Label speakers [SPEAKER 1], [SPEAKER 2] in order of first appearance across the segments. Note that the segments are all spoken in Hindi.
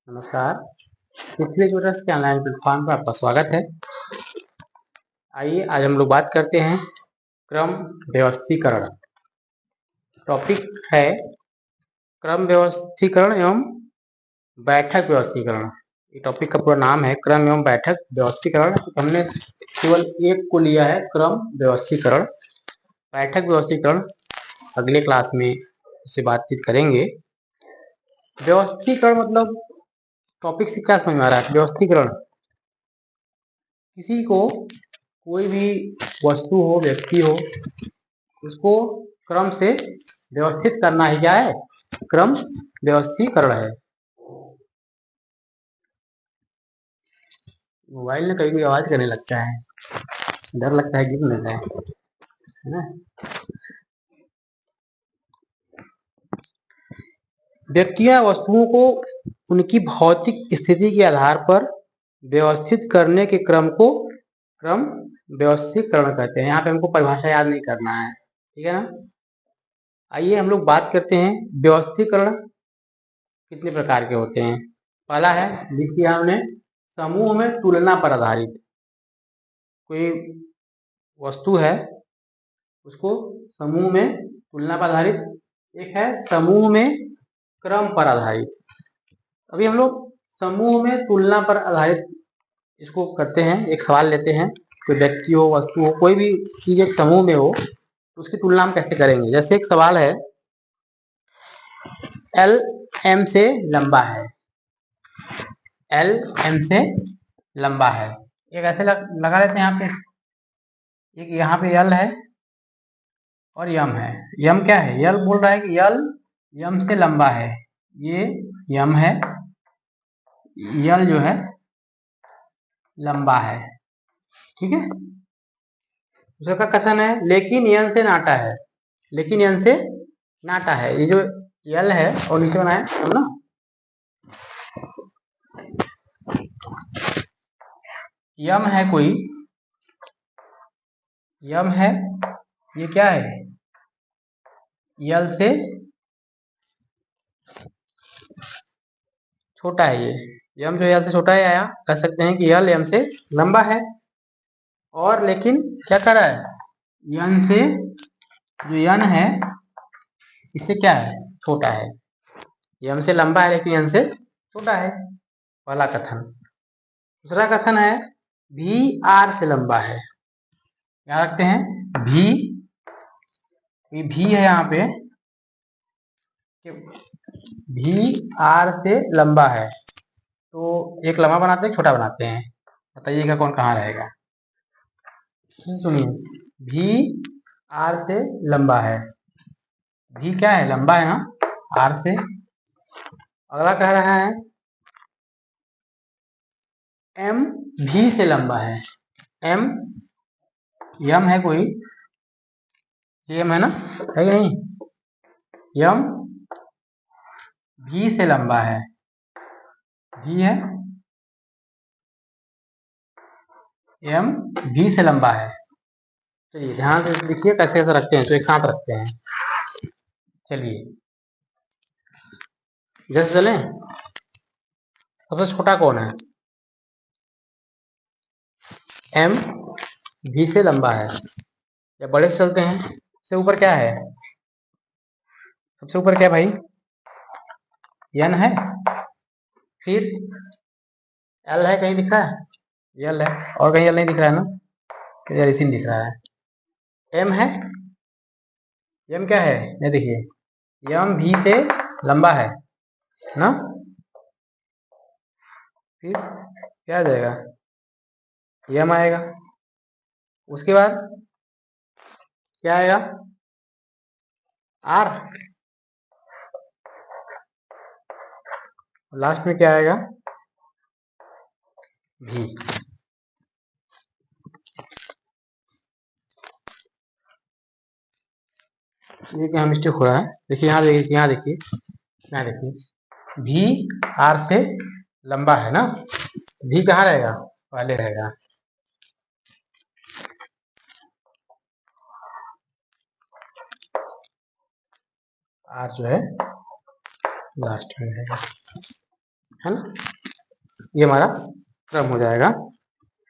[SPEAKER 1] नमस्कार। पृथ्वी ट्यूटर्स के ऑनलाइन प्लेटफॉर्म पर आपका स्वागत है। आइए आज हम लोग बात करते हैं क्रम व्यवस्थीकरण। टॉपिक है क्रम व्यवस्थीकरण एवं बैठक व्यवस्थीकरण। ये टॉपिक का पूरा नाम है क्रम एवं बैठक व्यवस्थीकरण। हमने केवल एक को लिया है, क्रम व्यवस्थीकरण। बैठक व्यवस्थीकरण अगले क्लास में इससे बातचीत करेंगे। व्यवस्थीकरण मतलब टॉपिक से क्या समझ में आ रहा है? व्यवस्थीकरण किसी को, कोई भी वस्तु हो, व्यक्ति हो, उसको क्रम से व्यवस्थित करना ही क्या है? क्रम व्यवस्थीकरण है। मोबाइल में कभी भी आवाज करने लगता है, डर लगता है गिर न जाए, है ना। व्यक्तियां वस्तुओं को उनकी भौतिक स्थिति के आधार पर व्यवस्थित करने के क्रम को क्रम व्यवस्थीकरण कहते हैं। यहाँ पे हमको परिभाषा याद नहीं करना है, ठीक है ना। आइए हम लोग बात करते हैं व्यवस्थीकरण कितने प्रकार के होते हैं। पहला है, देखिए हमने समूह में तुलना पर आधारित। कोई वस्तु है, उसको समूह में तुलना पर आधारित। एक है समूह में क्रम पर आधारित। अभी हम लोग समूह में तुलना पर आधारित इसको करते हैं। एक सवाल लेते हैं, कोई व्यक्ति हो, वस्तु हो, कोई भी चीज एक समूह में हो तो उसकी तुलना हम कैसे करेंगे। जैसे एक सवाल है, एल एम से लंबा है। एल एम से लंबा है। एक ऐसे लगा लेते हैं यहाँ पे, एक यहाँ पे यल है और यम है। यम क्या है? यल बोल रहा है कि यल यम से लंबा है। ये यम है, यल जो है लंबा है, ठीक है। दूसरा कथन है, लेकिन यन से नाटा है। लेकिन यन से नाटा है। ये जो यल है और नीचे बना है हम ना, यम है कोई, यम है, ये क्या है? यल से छोटा है। ये यम जो यल से छोटा है, आया कह सकते हैं कि यल यम से लंबा है। और लेकिन क्या कर रहा है? यन से, जो यन है इससे क्या है? छोटा है। यम से लंबा है लेकिन यन से छोटा है, पहला कथन। दूसरा कथन है, भी आर से लंबा है। क्या रखते हैं? भी, ये भी है यहाँ पे, भी आर से लंबा है। तो एक लंबा बनाते हैं, छोटा बनाते हैं। बताइएगा कौन कहाँ रहेगा। सुनिए, भी आर से लंबा है। भी क्या है? लंबा है ना, आर से। अगला कह रहा है, एम भी से लंबा है। एम, यम है कोई, यम है ना, है कि नहीं? यम भी से लंबा है। भी है, एम भी से लंबा है। चलिए ध्यान से देखिए कैसे कैसे रखते हैं, तो एक साथ रखते हैं। चलिए जैसे चले, सबसे छोटा कौन है? एम भी से लंबा है। या बड़े से चलते हैं, सबसे ऊपर क्या है? सबसे ऊपर क्या भाई? एन है, फिर एल है, कहीं दिख रहा है? एल है, और कहीं एल नहीं दिख रहा है ना, यार इसी में दिख रहा है। एम है, एम क्या है? ये देखिए, एम भी से लंबा है ना, फिर क्या आ जाएगा? एम आएगा। उसके बाद क्या आएगा? आर। लास्ट में क्या आएगा? भी। ये क्या मिस्टेक हो रहा है? देखिए यहाँ देखिए, यहाँ देखिए, यहाँ देखिए, भी आर से लंबा है ना। भी कहाँ रहेगा? पहले रहेगा। आर जो है लास्ट में रहेगा। है ना। ये हमारा क्रम हो जाएगा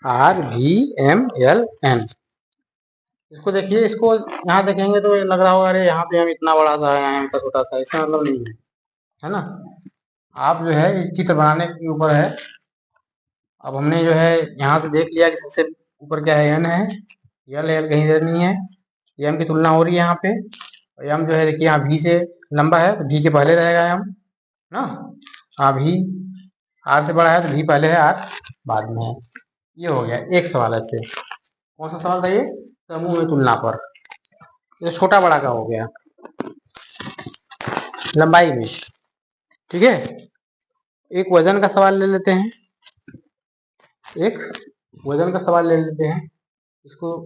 [SPEAKER 1] RVMLN। इसको देखिए, इसको यहाँ देखेंगे तो लग रहा होगा अरे यहाँ पे हम इतना बड़ा सा है, यहाँ हम छोटा सा, इसका मतलब नहीं है ना। आप जो है इस चित्र बनाने के ऊपर है। अब हमने जो है यहाँ से देख लिया कि सबसे ऊपर क्या है, एन है, यल एल कहीं इधर नहीं है, एम की तुलना हो रही है यहाँ पे। एम जो है देखिए यहाँ भी से लंबा है तो भी के पहले रहेगा एम ना। हाँ भी आर से बड़ा है तो भी पहले है, आर बाद में है। ये हो गया एक सवाल ऐसे। कौन सा सवाल था ये? समूह में तुलना पर। ये छोटा बड़ा का हो गया लंबाई में। ठीक है, एक वजन का सवाल ले लेते हैं। एक वजन का सवाल ले लेते हैं, इसको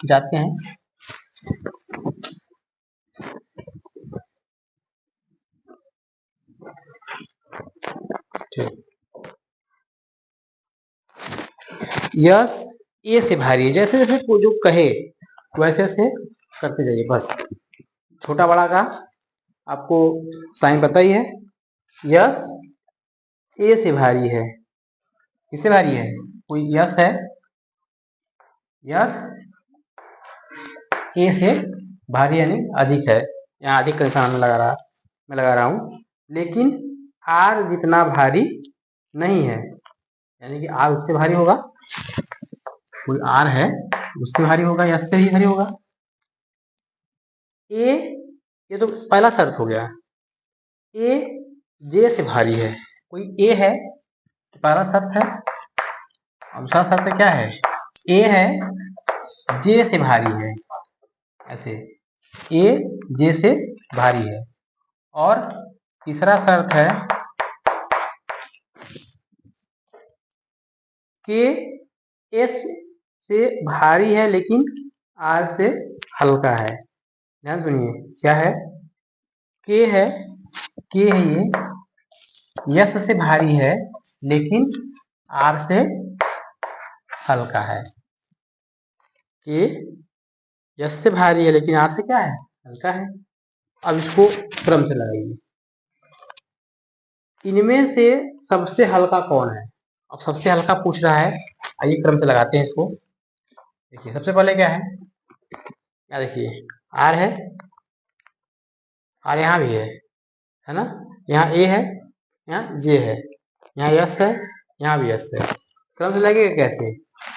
[SPEAKER 1] जाते हैं। ठीक, यस ए से भारी है। जैसे जैसे कोई जो कहे वैसे वैसे करते जाइए बस। छोटा बड़ा का आपको साइन पता ही है। यस ए से भारी है। किससे भारी है? कोई यस है, यस ए से भारी यानी अधिक है। यहाँ अधिक का निशान मैं लगा रहा हूँ। लेकिन आर जितना भारी नहीं है, यानी कि आर उससे भारी होगा। कोई आर है उससे भारी होगा, यस से भी भारी होगा। ए, ये तो पहला शर्त हो गया। ए जे से भारी है। कोई ए है, पहला शर्त है। और दूसरा शर्त क्या है? ए है जे से भारी है। ऐसे ए जे से भारी है। और तीसरा शर्त है के एस से भारी है लेकिन आर से हल्का है। ध्यान सुनिए, क्या है? के है, के है ये, यस से भारी है लेकिन आर से हल्का है। के यस से भारी है लेकिन आर से क्या है? हल्का है। अब इसको क्रम से लगाइए। इनमें से सबसे हल्का कौन है? अब सबसे हल्का पूछ रहा है, आइए क्रम से लगाते हैं इसको। देखिए सबसे पहले क्या है, क्या देखिए, आर है, आर यहाँ भी है ना। यहाँ ए है, यहाँ जे है, यहाँ यस है, यहाँ भी यस है। क्रम से लगेगा कैसे?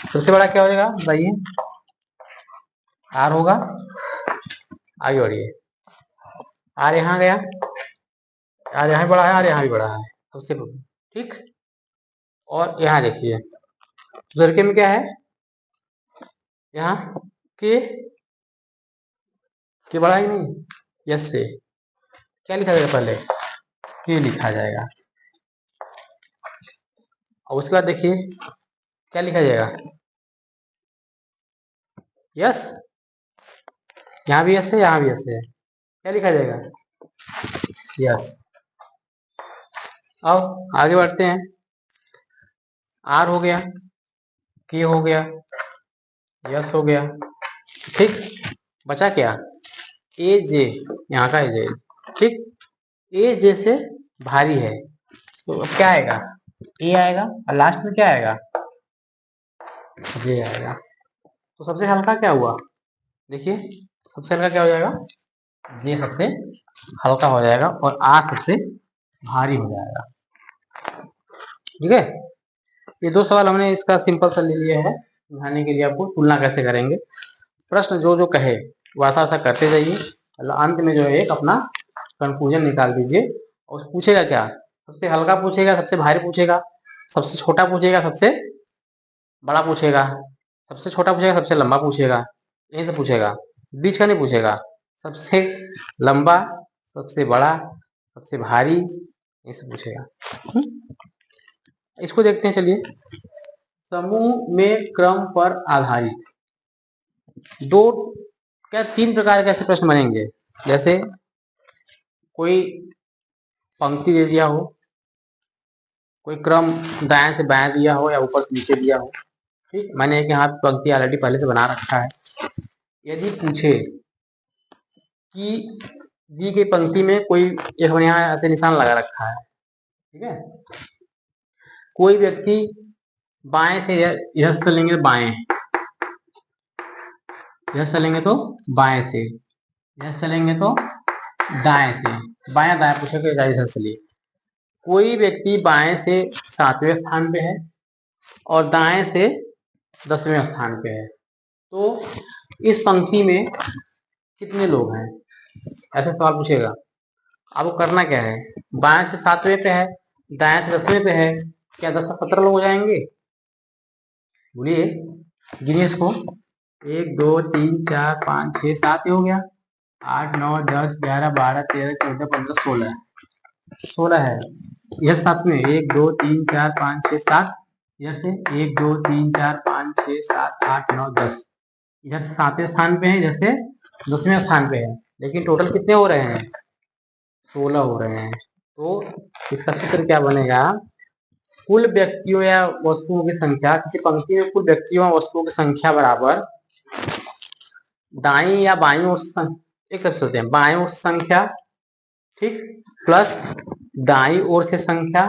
[SPEAKER 1] सबसे बड़ा क्या हो जाएगा बताइए? आर होगा। आगे बढ़िए, आर यहाँ गया, आर यहाँ बड़ा है, आर यहाँ भी बड़ा है सबसे। ठीक, और यहाँ देखिए लड़के में क्या है, यहाँ के बड़ा ही नहीं, यस से क्या लिखा जाएगा? पहले के लिखा जाएगा। और उसके बाद देखिए क्या लिखा जाएगा? यस, यहाँ भी यस है, यहाँ भी यस है, क्या लिखा जाएगा? यस। अब आगे बढ़ते हैं। आर हो गया, के हो गया, यस हो गया। ठीक, बचा क्या? ए जे, यहाँ का ए जे। ठीक, ए जे से भारी है तो अब क्या आएगा? ए आएगा और लास्ट में क्या आएगा? जे आएगा। तो सबसे हल्का क्या हुआ? देखिए सबसे हल्का क्या हो जाएगा? जे सबसे हल्का हो जाएगा और आर सबसे भारी हो जाएगा। ठीक है, ये दो सवाल हमने इसका सिंपल सा ले लिया है समझाने के लिए आपको तुलना कैसे करेंगे। प्रश्न जो जो कहे वो ऐसा ऐसा करते जाइए, अंत में जो है एक अपना कंफ्यूजन निकाल दीजिए। और पूछेगा क्या? सबसे हल्का पूछेगा, सबसे भारी पूछेगा, सबसे छोटा पूछेगा, सबसे बड़ा पूछेगा, सबसे छोटा पूछेगा, सबसे लंबा पूछेगा, यही से पूछेगा। बीच का नहीं पूछेगा। सबसे लंबा, सबसे बड़ा, सबसे भारी, ये सब पूछेगा। इसको देखते हैं, चलिए। समूह में क्रम पर आधारित दो क्या तीन प्रकार के ऐसे प्रश्न बनेंगे। जैसे कोई पंक्ति दे दिया हो, कोई क्रम दाएं से बाएं दिया हो या ऊपर से नीचे दिया हो। ठीक, मैंने एक यहाँ पंक्ति ऑलरेडी पहले से बना रखा है। यदि पूछे कि दी गई पंक्ति में कोई एक यहाँ ऐसे निशान लगा रखा है, ठीक है। कोई व्यक्ति बाएं से इधर से चलेंगे बाएं, इधर चलेंगे तो बाएं से, इधर चलेंगे तो दाएं से, बाया दाएं पूछोगे इधर चलिए। कोई व्यक्ति बाएं से 7वें स्थान पे है और दाएं से 10वें स्थान पे है, तो इस पंक्ति में कितने लोग हैं, ऐसे सवाल पूछेगा। आपको करना क्या है, बाएं से 7वें पे है, दाएं से 10वें पे है, क्या 10 से 17 लोग हो जाएंगे? बोलिए, गिनिए इसको। 1 2 3 4 5 6 7 हो गया, 8 9 10 11 12 13 14 15 16 16 है। यह 7 में 1 2 3 4 5 6 7, इधर से 1 2 3 4 5 6 7 8 9 10, इधर से 7वें स्थान पे है, इधर से 10वें स्थान पे है, लेकिन टोटल कितने हो रहे हैं? 16 हो रहे हैं। तो इसका सूत्र क्या बनेगा, कुल व्यक्तियों या वस्तुओं की संख्या, किसी पंक्ति में कुल व्यक्तियों या वस्तुओं की संख्या बराबर दाईं या बाईं ओर एक तरफ से होते हैं, बाईं ओर से संख्या, ठीक, प्लस दाईं ओर से संख्या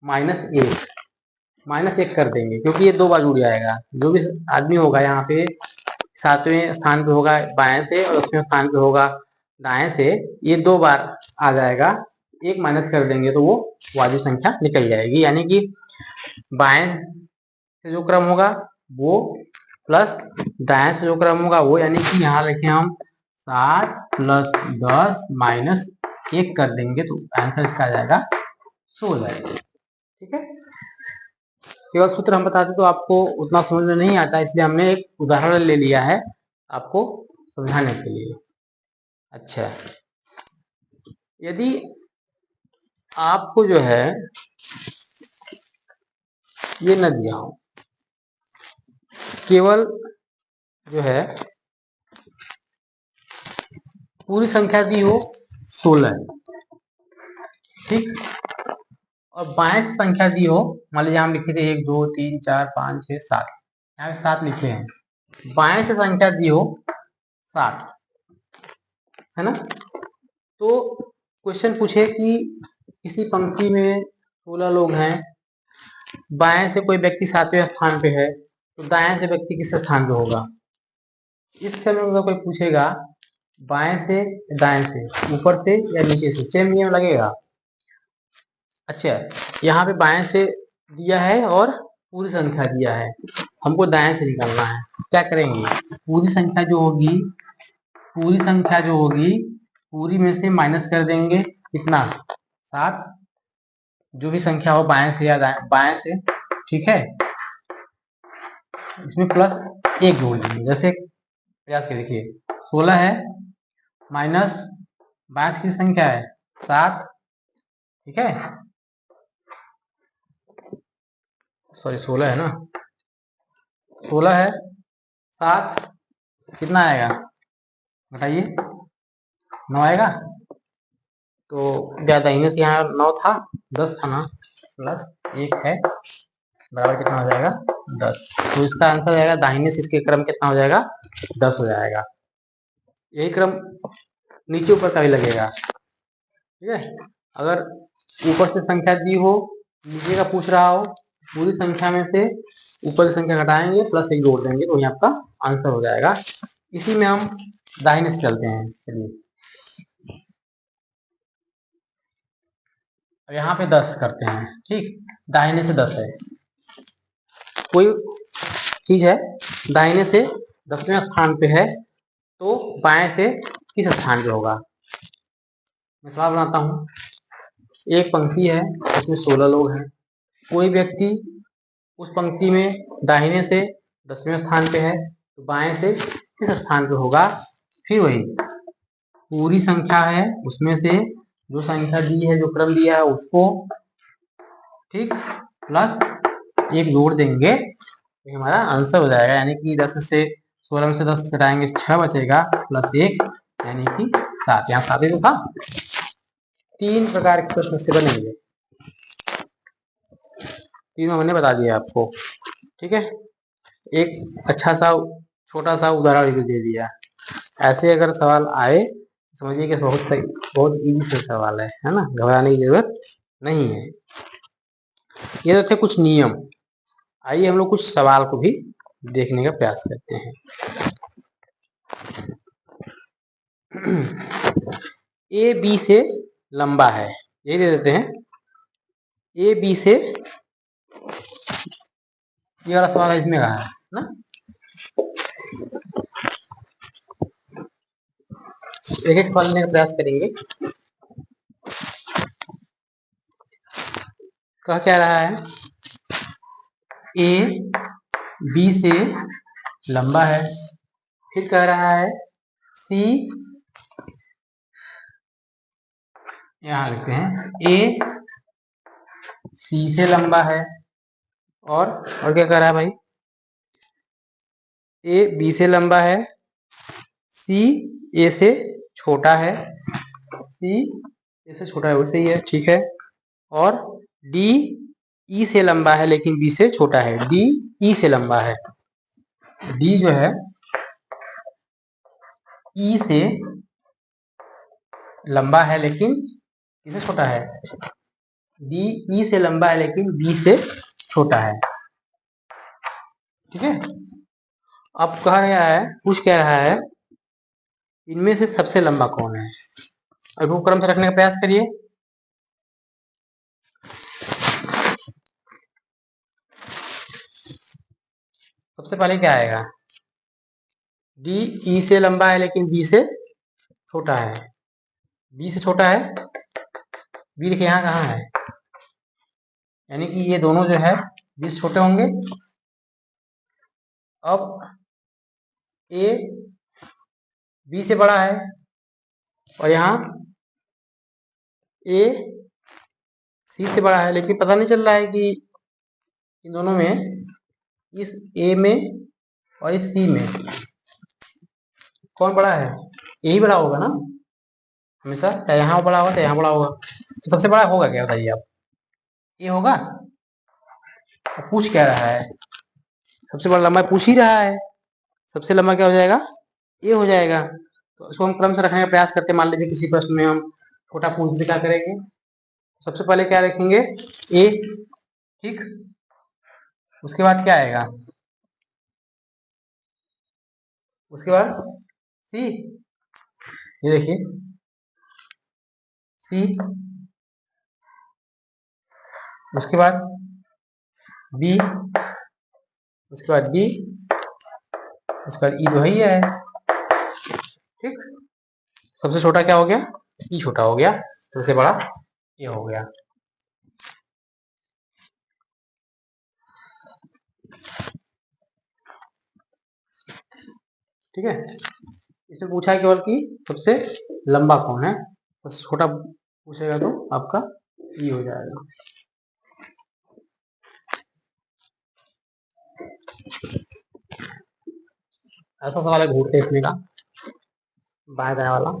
[SPEAKER 1] -1 कर देंगे, क्योंकि ये 2 बार जुड़ जाएगा। जो भी आदमी होगा यहाँ पे 7वें स्थान पे होगा बाएं से और 10वें स्थान पे होगा दाएं से, ये 2 बार आ जाएगा, 1 माइनस कर देंगे तो वो वाजिब संख्या निकल जाएगी। यानी कि बाएं से जो क्रम होगा वो प्लस दाएं से जो क्रम होगा वो, यानी कि यहाँ लिखे हम 7 + 10 - 1 कर देंगे तो आंसर इसका आ जाएगा 16। ठीक है, केवल सूत्र हम बताते तो आपको उतना समझ में नहीं आता, इसलिए हमने एक उदाहरण ले लिया है आपको समझाने के लिए। अच्छा, यदि आपको जो है ये न दिया हो, केवल जो है पूरी संख्या दी हो 16, ठीक, और बाएं से संख्या दी हो, मान लीजिए हम लिखे थे 1 2 3 4 5 6 7, यहाँ पे 7 लिखे हैं, बाएं से संख्या दी हो 7, है ना। तो क्वेश्चन पूछे कि इसी पंक्ति में 16 लोग हैं, बाएं से कोई व्यक्ति 7वें स्थान पे है, तो दाएं से व्यक्ति किस स्थान पे होगा? इस समय अगर कोई पूछेगा बाएं से दाएं से, ऊपर से या नीचे से, सेम नियम लगेगा। अच्छा, यहाँ पे बाएं से दिया है और पूरी संख्या दिया है, हमको दाएं से निकालना है, क्या करेंगे? पूरी संख्या जो होगी, पूरी संख्या जो होगी पूरी में से माइनस कर देंगे, कितना? 7, जो भी संख्या हो बाएं से या बाएं से, ठीक है, इसमें प्लस 1 जोड़ देंगे। जैसे प्रयास के देखिए, 16 है माइनस बाएं की संख्या है 7, ठीक है, सॉरी 16 है ना, 16 है, 7 कितना आएगा बताइए? 9 आएगा। तो दाहिने से यहाँ 9 था, 10 था ना, प्लस 1 है, बराबर कितना हो जाएगा? 10। तो इसका आंसर हो जाएगा, दाहिने से इसके क्रम कितना हो जाएगा? 10 हो जाएगा। यही क्रम नीचे ऊपर का भी लगेगा, ठीक है। अगर ऊपर से संख्या दी हो, नीचे का पूछ रहा हो, पूरी संख्या में से ऊपर की संख्या घटाएंगे, प्लस 1 जोड़ देंगे, तो ये आपका आंसर हो जाएगा। इसी में हम दाहिने से चलते हैं। चलिए, यहाँ पे 10 करते हैं, ठीक, दाहिने से 10 है, कोई चीज है दाहिने से 10वें स्थान पे है, तो बाएं से किस स्थान पे होगा? मैं सवाल बनाता हूँ, एक पंक्ति है उसमें 16 लोग हैं, कोई व्यक्ति उस पंक्ति में दाहिने से 10वें स्थान पे है, तो बाएं से किस स्थान पे होगा? फिर वही पूरी संख्या है, उसमें से जो संख्या दी है, जो क्रम दिया है उसको, ठीक, प्लस 1 जोड़ देंगे, तो हमारा आंसर हो जाएगा। यानी कि 10 में से 16 में से 10 घटाएंगे 6 बचेगा, प्लस 1 यानी कि 7। यहाँ 7 ही तो था। 3 प्रकार के प्रश्न से बनेंगे, तीनों मैंने बता दिया आपको, ठीक है। एक अच्छा सा छोटा सा उदाहरण दे दिया। ऐसे अगर सवाल आए समझिए कि बहुत सही, बहुत इजी सा सवाल है ना, घबराने की जरूरत नहीं है। ये तो थे कुछ नियम। आइए हम लोग कुछ सवाल को भी देखने का प्रयास करते हैं। ए बी से लंबा है, यही दे देते हैं। ए बी से, ये वाला सवाल इसमें कहा है ना, एक एक पढ़ने का प्रयास करेंगे। कह क्या रहा है, ए बी से लंबा है, फिर कह रहा है सी, यहां लिखते हैं ए सी से लंबा है, और क्या कह रहा है भाई, ए बी से लंबा है, सी ए से छोटा है, सी ए से छोटा है, वैसे ही है, ठीक है। और डी ई से लंबा है लेकिन बी से छोटा है, डी ई से लंबा है, डी जो है ई से लंबा है लेकिन किससे छोटा है, डी ई से लंबा है लेकिन बी से छोटा है, ठीक है। अब कह रहा है, पूछ कह रहा है इनमें से सबसे लंबा कौन है। अनुक्रम से रखने का प्रयास करिए। सबसे पहले क्या आएगा, डी ई से लंबा है लेकिन बी से छोटा है, बी से छोटा है, बी देखिए यहाँ कहाँ है, यानी कि ये दोनों जो है बी से छोटे होंगे। अब ए बी से बड़ा है, और यहाँ ए सी से बड़ा है, लेकिन पता नहीं चल रहा है कि इन दोनों में, इस ए में और इस सी में कौन बड़ा है, यही बड़ा होगा ना हमेशा, चाहे यहाँ बड़ा होगा चाहे यहाँ बड़ा होगा, तो सबसे बड़ा होगा क्या बताइए आप, ये होगा। पूछ क्या रहा है, सबसे बड़ा लंबा पूछ ही रहा है, सबसे लंबा क्या हो जाएगा, ये हो जाएगा। तो इसको हम क्रम से रखने का प्रयास करते हैं। मान लीजिए किसी प्रश्न में हम छोटा पूछ से क्या करेंगे, सबसे पहले क्या रखेंगे, ए, ठीक, उसके बाद क्या आएगा, उसके बाद सी, ये देखिए सी, उसके बाद बी, उसके बाद बी, उसके बाद ई तो ही है, ठीक। सबसे छोटा क्या हो गया, ई छोटा हो गया, सबसे बड़ा ये हो गया। ठीक है, इसमें पूछा है केवल कि सबसे लंबा कौन है, बस छोटा पूछेगा तो आपका ई हो जाएगा। ऐसा सवाल है घूरते इसमें का, बाएं दाएं वाला।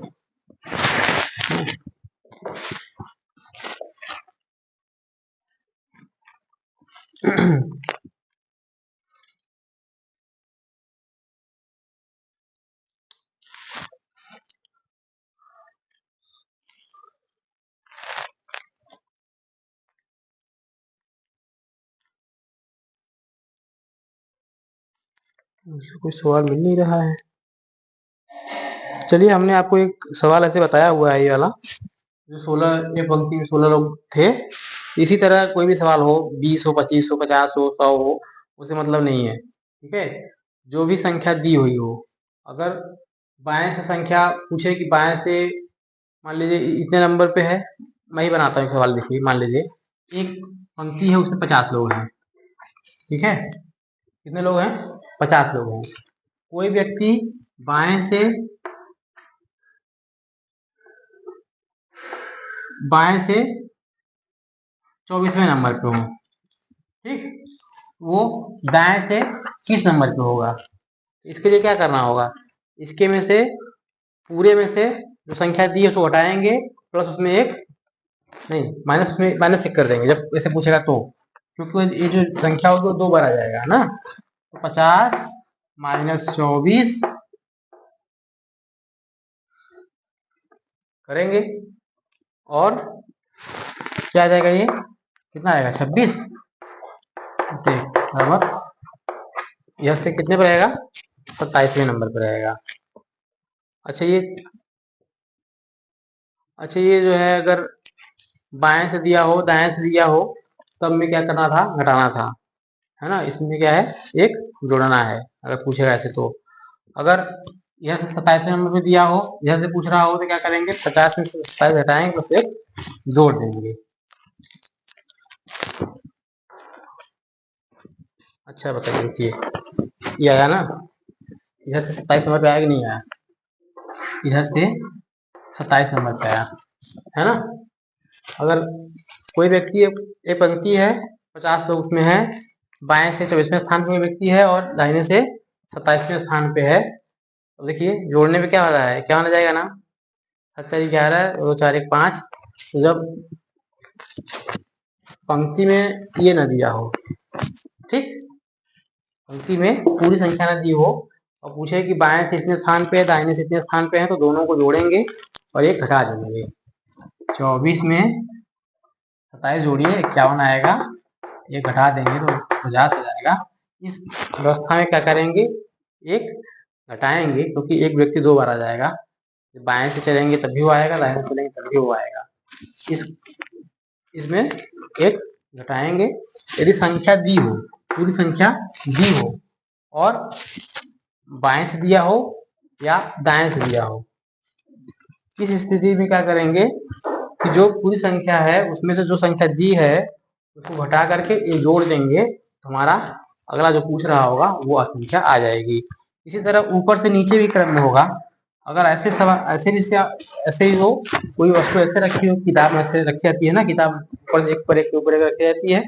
[SPEAKER 1] कोई सवाल मिल नहीं रहा है। चलिए, हमने आपको एक सवाल ऐसे बताया हुआ है, ये वाला जो 16 एक पंक्ति में 16 लोग थे, इसी तरह कोई भी सवाल हो, 20 हो, 25 हो, 50 हो, 100 हो, उसे मतलब नहीं है, ठीक है। जो भी संख्या दी हुई हो, अगर बाएं से संख्या पूछे कि बाएं से, मान लीजिए इतने नंबर पे है, मैं ही बनाता हूँ सवाल, देखिए मान लीजिए एक पंक्ति है उसमें 50 लोग हैं, ठीक है, कितने लोग हैं, 50 लोग हैं। कोई व्यक्ति बाएं से 24वें नंबर पे हो, ठीक, वो दाएं से किस नंबर पे होगा, इसके लिए क्या करना होगा, इसके में से पूरे में से जो संख्या दी है उसको हटाएंगे, प्लस उसमें एक, नहीं माइनस, में माइनस एक कर देंगे जब ऐसे पूछेगा तो, क्योंकि ये जो संख्या होगी वो 2 बार आ जाएगा ना, तो 50 - 24 करेंगे और क्या आ जाएगा, ये कितना आएगा 26 से बराबर यह से कितने पर आएगा 27वें नंबर पर आएगा। अच्छा ये जो है अगर बाएं से दिया हो दाएं से दिया हो तब में क्या करना था, घटाना था, है ना। इसमें क्या है, एक जोड़ना है अगर पूछेगा ऐसे तो। अगर यह 27वें नंबर पे दिया हो, यह से पूछ रहा हो तो क्या करेंगे, 50 में से 27 घटाएंगे बस एक जोड़ देंगे। अच्छा बताइए, रुकिए, ये आया ना, इधर से 27 नंबर पे आया कि नहीं आया, इधर से 27 नंबर पे आया, है ना। अगर कोई व्यक्ति एक पंक्ति है 50 पे उसमें है, बाएं से 24वें स्थान पे व्यक्ति है और दाहिने से 27वें स्थान पे है, तो देखिए जोड़ने पे क्या हो रहा है, क्या होना जाएगा ना, 7 4 11 2 4 1 5। तो जब पंक्ति में ये न दिया हो, ठीक, पंक्ति में पूरी संख्या न दी हो और पूछे कि बाएं से इतने स्थान पे है दाहिने से इतने स्थान पे है, तो दोनों को जोड़ेंगे और एक घटा देंगे। 24 में 27 जोड़िए 51 आएगा, ये घटा देंगे तो 50 आ जाएगा। इस व्यवस्था में क्या करेंगे, एक घटाएंगे क्योंकि एक व्यक्ति 2 बार आ जाएगा, बाएं से चलेंगे तब भी वो आएगा, दाएं से चलेंगे तब भी वो आएगा। इसमें एक घटाएंगे, यदि संख्या दी हो, पूरी संख्या दी हो और बाएं से दिया हो या दाएं से दिया हो, इस स्थिति में क्या करेंगे कि जो पूरी संख्या है उसमें से जो संख्या दी है उसको घटा करके ये जोड़ देंगे, तो हमारा अगला जो पूछ रहा होगा वो संख्या आ जाएगी। इसी तरह ऊपर से नीचे भी क्रम में होगा। अगर ऐसे सवाल ऐसे ही हो, कोई वस्तु ऐसे रखी हो, किताब में ऐसे रखी जाती है ना, किताब ऊपर एक पर एक के ऊपर एक रखी जाती है,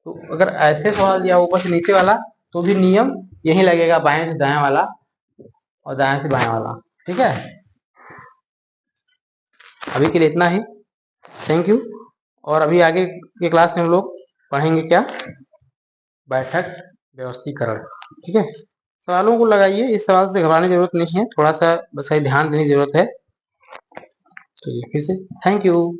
[SPEAKER 1] तो अगर ऐसे सवाल दिया ऊपर से नीचे वाला तो भी नियम यही लगेगा, बाएं से दाएं वाला और दाएं से बाएं वाला। ठीक है, अभी के लिए इतना ही, थैंक यू। और अभी आगे के क्लास में हम लोग पढ़ेंगे क्या, बैठक व्यवस्थीकरण। ठीक है, सवालों को लगाइए, इस सवाल से घबराने की जरूरत नहीं है, थोड़ा सा बस ध्यान देने की जरूरत है। चलिए फिर से थैंक यू।